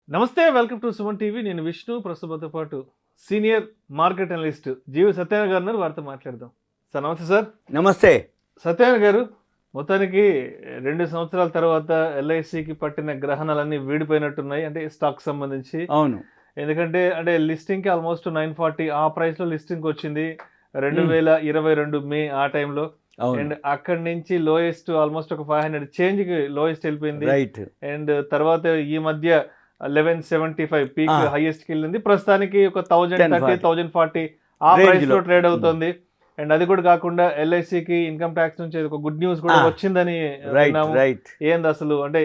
నమస్తే, welcome to Suman TV. నేను విష్ణు. ప్రస్తుతంతో పాటు సీనియర్ మార్కెట్ అనలిస్ట్ జీవి సత్యనారాయణ గారు ఉన్నారు. వారితో మాట్లాడదాం. సార్ నమస్తే. సార్ నమస్తే. సత్యనారాయణ గారు, మొత్తానికి 2 సంవత్సరాల తర్వాత ఎల్ఐసికి పట్టిన గ్రహణాలన్నీ వీడిపోయినట్టున్నాయి, అంటే స్టాక్ సంబంధించి. అవును. ఎందుకంటే లిస్టింగ్కి ఆల్మోస్ట్ 940 ఆ ప్రైస్లో లిస్టింగ్ వచ్చింది 2022 మే ఆ టైంలో. అండ్ అక్కడి నుంచి లోయెస్ట్ ఆల్మోస్ట్ ఒక 500 చేంజ్ కి లోయెస్ట్ వెళ్ళిపోయింది. అండ్ తర్వాత ఈ మధ్య 1175 పీక్ హైయెస్ట్ కి వెళ్ళింది. ప్రస్తుతానికి ఒక 1030 1040 ఆ ప్రైస్ లో ట్రేడ్ అవుతుంది. అండ్ అది కూడా కాకుండా ఎల్ఐసికి ఇన్కమ్ ట్యాక్స్ నుంచి ఒక గుడ్ న్యూస్ కూడా వచ్చిందని విన్నాము. ఏంది అసలు, అంటే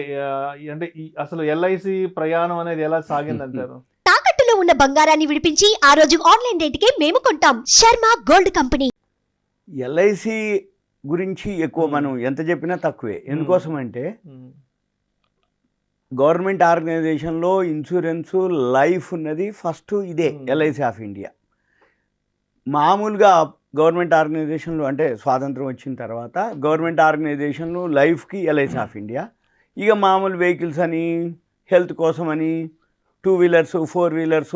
అసలు ఎల్ఐసి ప్రయాణం అనేది ఎలా సాగింది అంటారు? తాకట్టులో ఉన్న బంగారాన్ని విడిపించి ఆ రోజు ఆన్లైన్ రేటుకే మేము కొంటాం. Sharma gold company. ఎల్ఐసి గురించి ఎక్కువ మనం ఎంత చెప్పినా తక్కువే. ఎందుకోసం అంటే గవర్నమెంట్ ఆర్గనైజేషన్లో ఇన్సూరెన్సు లైఫ్ ఉన్నది ఫస్ట్ ఇదే ఎల్ఐసి ఆఫ్ ఇండియా. మామూలుగా గవర్నమెంట్ ఆర్గనైజేషన్లు అంటే స్వాతంత్రం వచ్చిన తర్వాత గవర్నమెంట్ ఆర్గనైజేషన్లు లైఫ్కి ఎల్ఐసి ఆఫ్ ఇండియా, ఇక మామూలు వెహికల్స్ అని, హెల్త్ కోసం అని, 2 వీలర్స్ 4 వీలర్స్,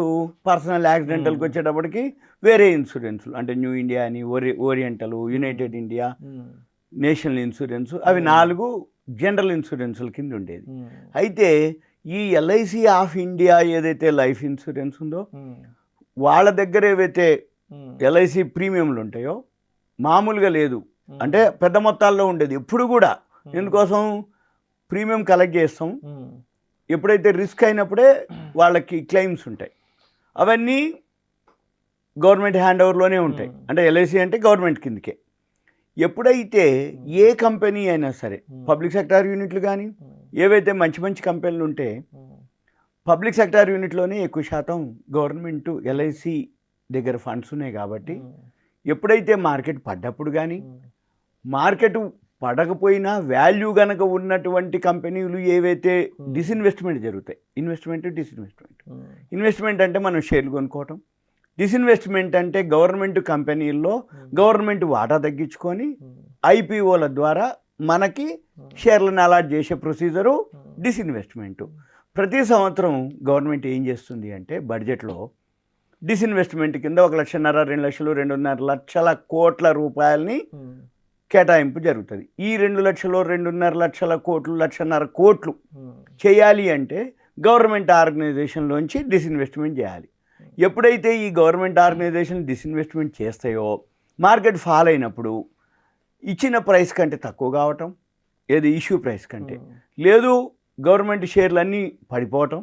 పర్సనల్ యాక్సిడెంటల్కి వచ్చేటప్పటికి వేరే ఇన్సూరెన్స్లు అంటే న్యూ ఇండియా అని, oriental, United India, national insurance, అవి 4 జనరల్ ఇన్సూరెన్స్ల కింద ఉండేది. అయితే ఈ ఎల్ఐసి ఆఫ్ ఇండియా ఏదైతే లైఫ్ ఇన్సూరెన్స్ ఉందో వాళ్ళ దగ్గర ఏవైతే ఎల్ఐసి ప్రీమియంలు ఉంటాయో మామూలుగా లేదు, అంటే పెద్ద మొత్తాల్లో ఉండేది ఎప్పుడు కూడా. ఎందుకోసం ప్రీమియం కలెక్ట్ చేస్తాం, ఎప్పుడైతే రిస్క్ అయినప్పుడే వాళ్ళకి క్లెయిమ్స్ ఉంటాయి, అవన్నీ గవర్నమెంట్ హ్యాండ్ ఓవర్లోనే ఉంటాయి. అంటే ఎల్ఐసి అంటే గవర్నమెంట్ కిందకే. ఎప్పుడైతే ఏ కంపెనీ అయినా సరే, పబ్లిక్ సెక్టార్ యూనిట్లు కానీ ఏవైతే మంచి మంచి కంపెనీలు ఉంటే పబ్లిక్ సెక్టార్ యూనిట్లోనే ఎక్కువ శాతం గవర్నమెంట్ ఎల్ఐసి దగ్గర ఫండ్స్ ఉన్నాయి. కాబట్టి ఎప్పుడైతే మార్కెట్ పడ్డప్పుడు కానీ, మార్కెట్ పడకపోయినా వాల్యూ కనుక ఉన్నటువంటి కంపెనీలు ఏవైతే డిస్ఇన్వెస్ట్మెంట్ జరుగుతాయి, ఇన్వెస్ట్మెంట్ అంటే మనం షేర్లు కొనుక్కోవటం, డిస్ఇన్వెస్ట్మెంట్ అంటే గవర్నమెంట్ కంపెనీల్లో గవర్నమెంట్ వాటా తగ్గించుకొని ఐపీఓల ద్వారా మనకి షేర్లను అలాట్ చేసే ప్రొసీజరు డిస్ఇన్వెస్ట్మెంట్. ప్రతి సంవత్సరం గవర్నమెంట్ ఏం చేస్తుంది అంటే బడ్జెట్లో డిస్ఇన్వెస్ట్మెంట్ కింద 1,50,000, 2 లక్షలు, 2.5 లక్షల కోట్ల రూపాయలని కేటాయింపు జరుగుతుంది. ఈ 2 లక్షలు, 2.5 లక్షల కోట్లు, 1,50,000 కోట్లు చేయాలి అంటే గవర్నమెంట్ ఆర్గనైజేషన్లోంచి డిస్ఇన్వెస్ట్మెంట్ చేయాలి. ఎప్పుడైతే ఈ గవర్నమెంట్ ఆర్గనైజేషన్ డిస్ఇన్వెస్ట్మెంట్ చేస్తాయో మార్కెట్ ఫాల్ అయినప్పుడు ఇచ్చిన ప్రైస్ కంటే తక్కువ కావటం, ఏది ఇష్యూ ప్రైస్ కంటే, లేదు గవర్నమెంట్ షేర్లు అన్నీ పడిపోవటం,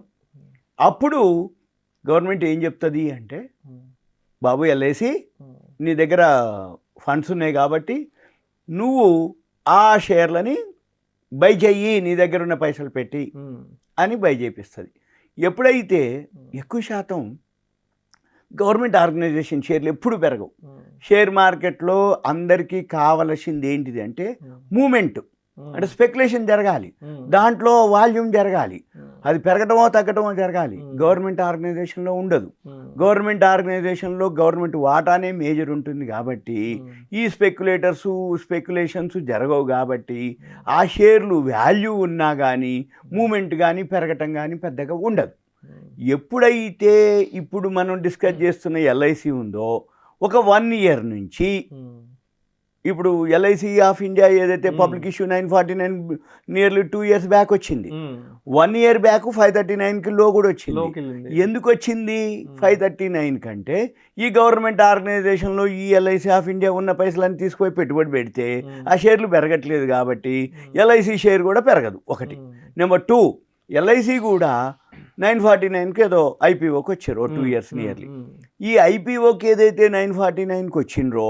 అప్పుడు గవర్నమెంట్ ఏం చెప్తుంది అంటే, బాబు ఎల్ఐసి నీ దగ్గర ఫండ్స్ ఉన్నాయి కాబట్టి నువ్వు ఆ షేర్లని బై చెయ్యి, నీ దగ్గర ఉన్న పైసలు పెట్టి అని బై చేపిస్తుంది. ఎప్పుడైతే ఎక్కువ శాతం గవర్నమెంట్ ఆర్గనైజేషన్ షేర్లు ఎప్పుడు పెరగవు. షేర్ మార్కెట్లో అందరికీ కావలసింది ఏంటిది అంటే మూమెంట్, అంటే స్పెక్యులేషన్ జరగాలి, దాంట్లో వాల్యూమ్ జరగాలి, అది పెరగటమో తగ్గటమో జరగాలి. గవర్నమెంట్ ఆర్గనైజేషన్లో ఉండదు. గవర్నమెంట్ ఆర్గనైజేషన్లో గవర్నమెంట్ వాటానే మేజర్ ఉంటుంది కాబట్టి ఈ స్పెక్యులేషన్స్ జరగవు. కాబట్టి ఆ షేర్లు వాల్యూ ఉన్నా కానీ మూమెంట్ కానీ పెరగటం కానీ పెద్దగా ఉండదు. ఎప్పుడైతే ఇప్పుడు మనం డిస్కస్ చేస్తున్న ఎల్ఐసి ఉందో ఒక 1 ఇయర్ నుంచి, ఇప్పుడు ఎల్ఐసి ఆఫ్ ఇండియా ఏదైతే public issue 949 nearly 2 years back వచ్చింది. 1 ఇయర్ బ్యాక్ 539కి లో కూడా వచ్చింది. ఎందుకు వచ్చింది 539 కంటే? ఈ గవర్నమెంట్ ఆర్గనైజేషన్లో ఈ ఎల్ఐసి ఆఫ్ ఇండియా ఉన్న పైసలన్నీ తీసుకుపోయి పెట్టుబడి పెడితే ఆ షేర్లు పెరగట్లేదు కాబట్టి ఎల్ఐసి షేర్ కూడా పెరగదు. ఒకటి. నెంబర్ 2, ఎల్ఐసి కూడా 949కి ఏదో ఐపీఓకి వచ్చారు 2 ఇయర్స్ నియర్లీ. ఈ ఐపీఓకి ఏదైతే 949కి వచ్చిండ్రో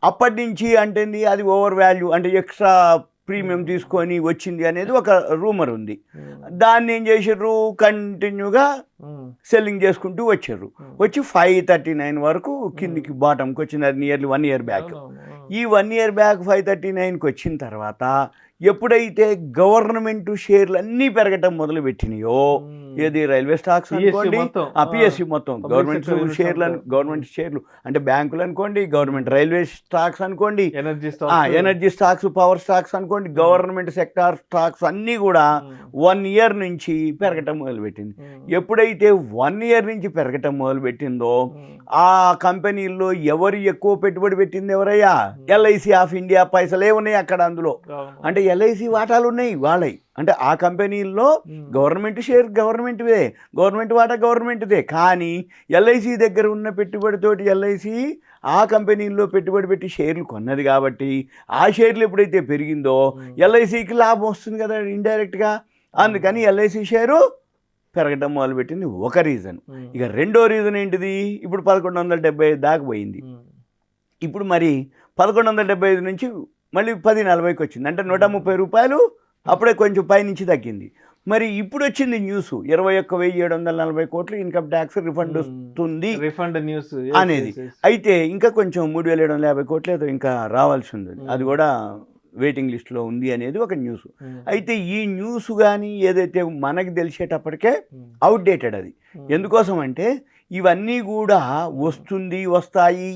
అప్పటి నుంచి అంటే అది ఓవర్ వాల్యూ, అంటే ఎక్స్ట్రా ప్రీమియం తీసుకొని వచ్చింది అనేది ఒక రూమర్ ఉంది. దాన్ని ఏం చేసారు, కంటిన్యూగా సెల్లింగ్ చేసుకుంటూ వచ్చారు. వచ్చి 539 వరకు కిందికి బాటంకి వచ్చింది. అది నియర్లీ 1 ఇయర్ బ్యాక్. ఈ 1 ఇయర్ బ్యాక్ 539కి వచ్చిన తర్వాత ఎప్పుడైతే గవర్నమెంట్ షేర్లు అన్నీ పెరగటం మొదలు పెట్టినాయో, ఏది రైల్వే స్టాక్స్ అనుకోండి, పిఎస్సి మొత్తం గవర్నమెంట్ షేర్లు అంటే బ్యాంకులు అనుకోండి, గవర్నమెంట్ రైల్వే స్టాక్స్ అనుకోండి, ఎనర్జీ స్టాక్స్, పవర్ స్టాక్స్ అనుకోండి, గవర్నమెంట్ సెక్టార్ స్టాక్స్ అన్నీ కూడా 1 ఇయర్ నుంచి పెరగటం మొదలుపెట్టింది. ఎప్పుడైతే 1 ఇయర్ నుంచి పెరగటం మొదలుపెట్టిందో ఆ కంపెనీల్లో ఎవరు ఎక్కువ పెట్టుబడి పెట్టింది ఎవరయ్యా? ఎల్ఐసి ఆఫ్ ఇండియా పైసలే ఉన్నాయి అక్కడ. అందులో అంటే ఎల్ఐసి వాటాలు ఉన్నాయి వాళ్ళవి. అంటే ఆ కంపెనీల్లో గవర్నమెంట్ షేర్ గవర్నమెంట్దే, గవర్నమెంట్ వాటా గవర్నమెంట్దే. కానీ ఎల్ఐసి దగ్గర ఉన్న పెట్టుబడితోటి ఎల్ఐసి ఆ కంపెనీల్లో పెట్టుబడి పెట్టి షేర్లు కొన్నది కాబట్టి ఆ షేర్లు ఎప్పుడైతే పెరిగిందో ఎల్ఐసికి లాభం వస్తుంది కదా ఇండైరెక్ట్గా. అందుకని ఎల్ఐసి షేరు పెరగడం మొదలుపెట్టింది ఒక రీజన్. ఇక రెండో రీజన్ ఏంటిది? ఇప్పుడు 1175 దాకా పోయింది. ఇప్పుడు మరి 1175 నుంచి మళ్ళీ 1040కి వచ్చింది. అంటే 130 రూపాయలు అప్పుడే కొంచెం పైనుంచి తగ్గింది. మరి ఇప్పుడు వచ్చింది న్యూస్ 21,740 కోట్లు ఇన్కమ్ ట్యాక్స్ రిఫండ్ వస్తుంది న్యూస్ అనేది. అయితే ఇంకా కొంచెం 3,750 కోట్లు ఏదో ఇంకా రావాల్సి ఉంది, అది కూడా వెయిటింగ్ లిస్ట్లో ఉంది అనేది ఒక న్యూస్. అయితే ఈ న్యూస్ కానీ ఏదైతే మనకి తెలిసేటప్పటికే అవుట్డేటెడ్ అది. ఎందుకోసం అంటే ఇవన్నీ కూడా వస్తుంది, వస్తాయి,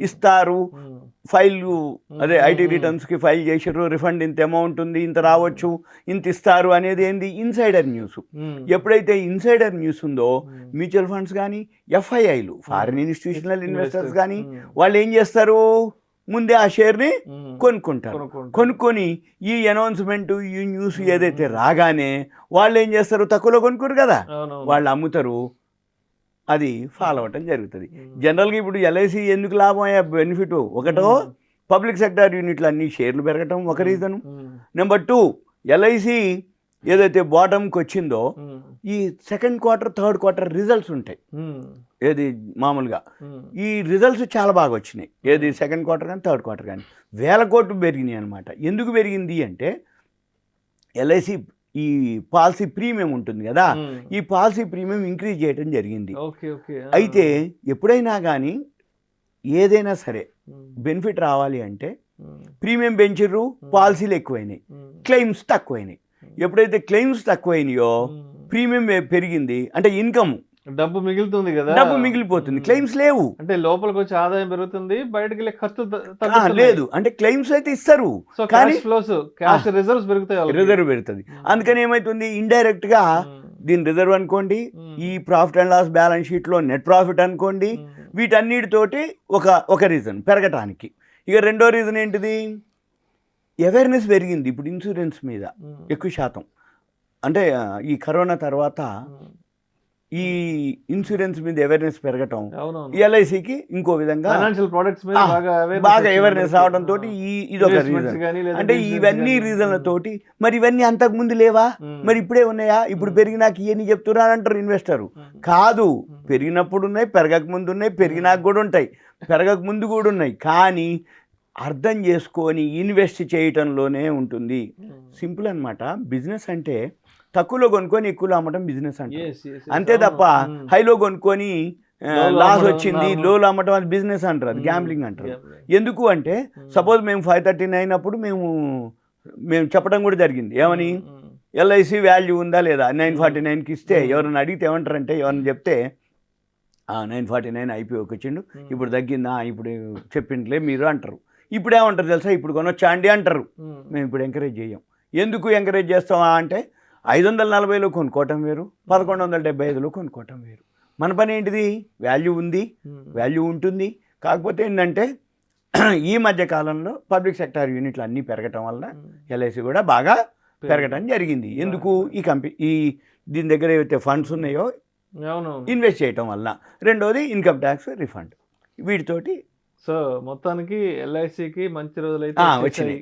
ఇస్తారు, ఫైల్ అదే ఐటీ రిటర్న్స్కి ఫైల్ చేసారు, రిఫండ్ ఇంత అమౌంట్ ఉంది, ఇంత రావచ్చు, ఇంత ఇస్తారు అనేది ఏంది? Insider news. ఎప్పుడైతే ఇన్సైడర్ న్యూస్ ఉందో మ్యూచువల్ ఫండ్స్ కానీ, ఎఫ్ఐఐలు, ఫారిన్ ఇన్స్టిట్యూషనల్ ఇన్వెస్టర్స్ కానీ వాళ్ళు ఏం చేస్తారు? ముందే ఆ షేర్ని కొనుక్కుంటారు. కొనుక్కొని ఈ అనౌన్స్మెంట్, ఈ న్యూస్ ఏదైతే రాగానే వాళ్ళు ఏం చేస్తారు? తక్కువలో కొనుక్కోరు కదా, వాళ్ళు అమ్ముతారు. అది ఫాలో అవ్వటం జరుగుతుంది. జనరల్గా ఇప్పుడు ఎల్ఐసి ఎందుకు లాభం అయ్యే బెనిఫిట్? ఒకటో పబ్లిక్ సెక్టార్ యూనిట్లు అన్ని షేర్లు పెరగటం ఒక రీజను. నెంబర్ 2 ఎల్ఐసి ఏదైతే బాటంకి వచ్చిందో ఈ second quarter, third quarter results ఉంటాయి. ఏది మామూలుగా ఈ రిజల్ట్స్ చాలా బాగా వచ్చినాయి. ఏది సెకండ్ క్వార్టర్ కానీ థర్డ్ క్వార్టర్ కానీ 1000 కోట్లు పెరిగినాయి అనమాట. ఎందుకు పెరిగింది అంటే ఎల్ఐసి ఈ పాలసీ ప్రీమియం ఉంటుంది కదా, ఈ పాలసీ ప్రీమియం ఇంక్రీజ్ చేయడం జరిగింది. అయితే ఎప్పుడైనా కానీ ఏదైనా సరే బెనిఫిట్ రావాలి అంటే ప్రీమియం పెంచిర్రు, పాలసీలు ఎక్కువైనాయి, క్లెయిమ్స్ తక్కువైనాయి. ఎప్పుడైతే క్లెయిమ్స్ తక్కువైనాయో ప్రీమియం పెరిగింది అంటే ఇన్కమ్, డబ్బు మిగులుతుంది కదా, డబ్బు మిగిలిపోతుంది. క్లెయిమ్స్ లేవు అంటే లోపలికి వచ్చి ఆదాయం పెరుగుతుంది, బయటకి వెళ్ళే ఖర్చు లేదు. అంటే క్లెయిమ్స్ అయితే ఇస్తారు కానీ రిజర్వ్స్ పెరుగుతాయి, రిజర్వ్ పెరుగుతుంది. అందుకని ఏమైతుంది? ఇండైరెక్ట్ గా దీని రిజర్వ్ అనుకోండి, ఈ ప్రాఫిట్ అండ్ లాస్ బ్యాలెన్స్ షీట్లో నెట్ ప్రాఫిట్ అనుకోండి, వీటన్నిటితోటి ఒక రీజన్ పెరగటానికి. ఇక రెండో రీజన్ ఏంటిది? అవేర్నెస్ పెరిగింది ఇప్పుడు ఇన్సూరెన్స్ మీద ఎక్కువ శాతం. అంటే ఈ కరోనా తర్వాత ఈ ఇన్సూరెన్స్ మీద అవేర్నెస్ పెరగటం, ఎల్ఐసికి ఇంకో విధంగా బాగా అవేర్నెస్ రావడంతో ఇదొక రీజన్. అంటే ఇవన్నీ రీజన్లతోటి మరి ఇవన్నీ అంతకుముందు లేవా, మరి ఇప్పుడే ఉన్నాయా, ఇప్పుడు పెరిగినాక ఇవన్నీ చెప్తున్నారు అంటారు ఇన్వెస్టరు. కాదు, పెరిగినప్పుడు ఉన్నాయి, పెరగక ముందు ఉన్నాయి, పెరిగినాక కూడా ఉంటాయి, పెరగక ముందు కూడా ఉన్నాయి. కానీ అర్థం చేసుకొని ఇన్వెస్ట్ చేయటంలోనే ఉంటుంది. సింపుల్ అన్నమాట. బిజినెస్ అంటే తక్కువలో కొనుక్కొని ఎక్కువలో అమ్మటం బిజినెస్ అంటే, అంతే తప్ప హైలో కొనుక్కొని లాస్ వచ్చింది లోలో అమ్మటం అది బిజినెస్ అంటారు, అది గ్యాంబ్లింగ్ అంటారు. ఎందుకు అంటే సపోజ్ మేము 539 అప్పుడు మేము చెప్పడం కూడా జరిగింది. ఏమని? ఎల్ఐసి వాల్యూ ఉందా లేదా 949కి ఇస్తే ఎవరైనా అడిగితే ఏమంటారంటే, ఎవరైనా చెప్తే 949 ఐపీఓకి వచ్చిండు, ఇప్పుడు తగ్గిందా, ఇప్పుడు చెప్పింట్లే మీరు అంటారు. ఇప్పుడు ఏమంటారు తెలుసా? ఇప్పుడు కొనొచ్చా అండి అంటారు. మేము ఇప్పుడు ఎంకరేజ్ చేయం. ఎందుకు ఎంకరేజ్ చేస్తామా అంటే 540లో కొనుక్కోవటం వేరు, 1175లో కొనుక్కోవటం వేరు. మన పని ఏంటిది? వాల్యూ ఉంది, వాల్యూ ఉంటుంది. కాకపోతే ఏంటంటే ఈ మధ్య కాలంలో పబ్లిక్ సెక్టార్ యూనిట్లు అన్నీ పెరగటం వల్ల ఎల్ఐసి కూడా బాగా పెరగటం జరిగింది. ఎందుకు? ఈ దీని దగ్గర ఏవైతే ఫండ్స్ ఉన్నాయో ఇన్వెస్ట్ చేయటం వల్ల. రెండోది ఇన్కమ్ ట్యాక్స్ రిఫండ్. వీటితోటి సో మొత్తానికి ఎల్ఐసికి మంచి రోజులు అయితే వచ్చినాయి.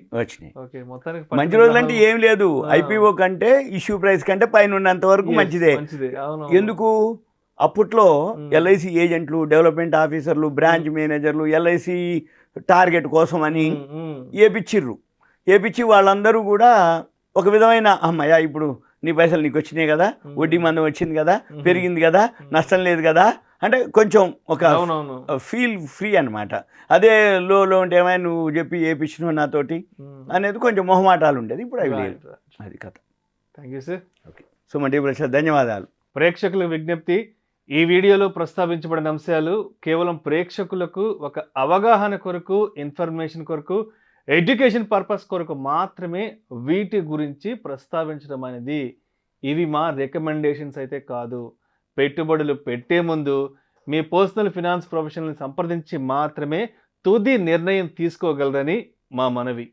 ఓకే, మొత్తానికి మంచి రోజులు అంటే ఏం లేదు, ఐపీఓ కంటే ఇష్యూ ప్రైస్ కంటే పైన ఉన్నంత వరకు మంచిదే. ఎందుకు? అప్పట్లో ఎల్ఐసి ఏజెంట్లు, డెవలప్మెంట్ ఆఫీసర్లు, బ్రాంచ్ మేనేజర్లు ఎల్ఐసి టార్గెట్ కోసం అని ఏపిచ్చి వాళ్ళందరూ కూడా ఒక విధమైన అమ్మయ్య ఇప్పుడు నీ పైసలు నీకు వచ్చినాయి కదా, వడ్డీ మందం వచ్చింది కదా, పెరిగింది కదా, నష్టం లేదు కదా అంటే కొంచెం ఒక అవునవును. ఫీల్ ఫ్రీ అనమాట. అదే లోలో ఉంటే ఏమైనా నువ్వు చెప్పి ఏపిచ్చినావు నాతోటి అనేది కొంచెం మొహమాటాలు ఉండేది. ఇప్పుడు అవి లేదు. అది కథ. Thank you sir. Okay. So multi Prasad ధన్యవాదాలు. ప్రేక్షకులకు విజ్ఞప్తి, ఈ వీడియోలో ప్రస్తావించబడిన అంశాలు కేవలం ప్రేక్షకులకు ఒక అవగాహన కొరకు, ఇన్ఫర్మేషన్ కొరకు, ఎడ్యుకేషన్ పర్పస్ కొరకు మాత్రమే వీటి గురించి ప్రస్తావించడం అనేది. ఇవి మా రికమెండేషన్స్ అయితే కాదు. పెట్టుబడులు పెట్టే ముందు మీ పర్సనల్ ఫినాన్స్ ప్రొఫెషనల్ని సంప్రదించి మాత్రమే తుది నిర్ణయం తీసుకోగలరని మా మనవి.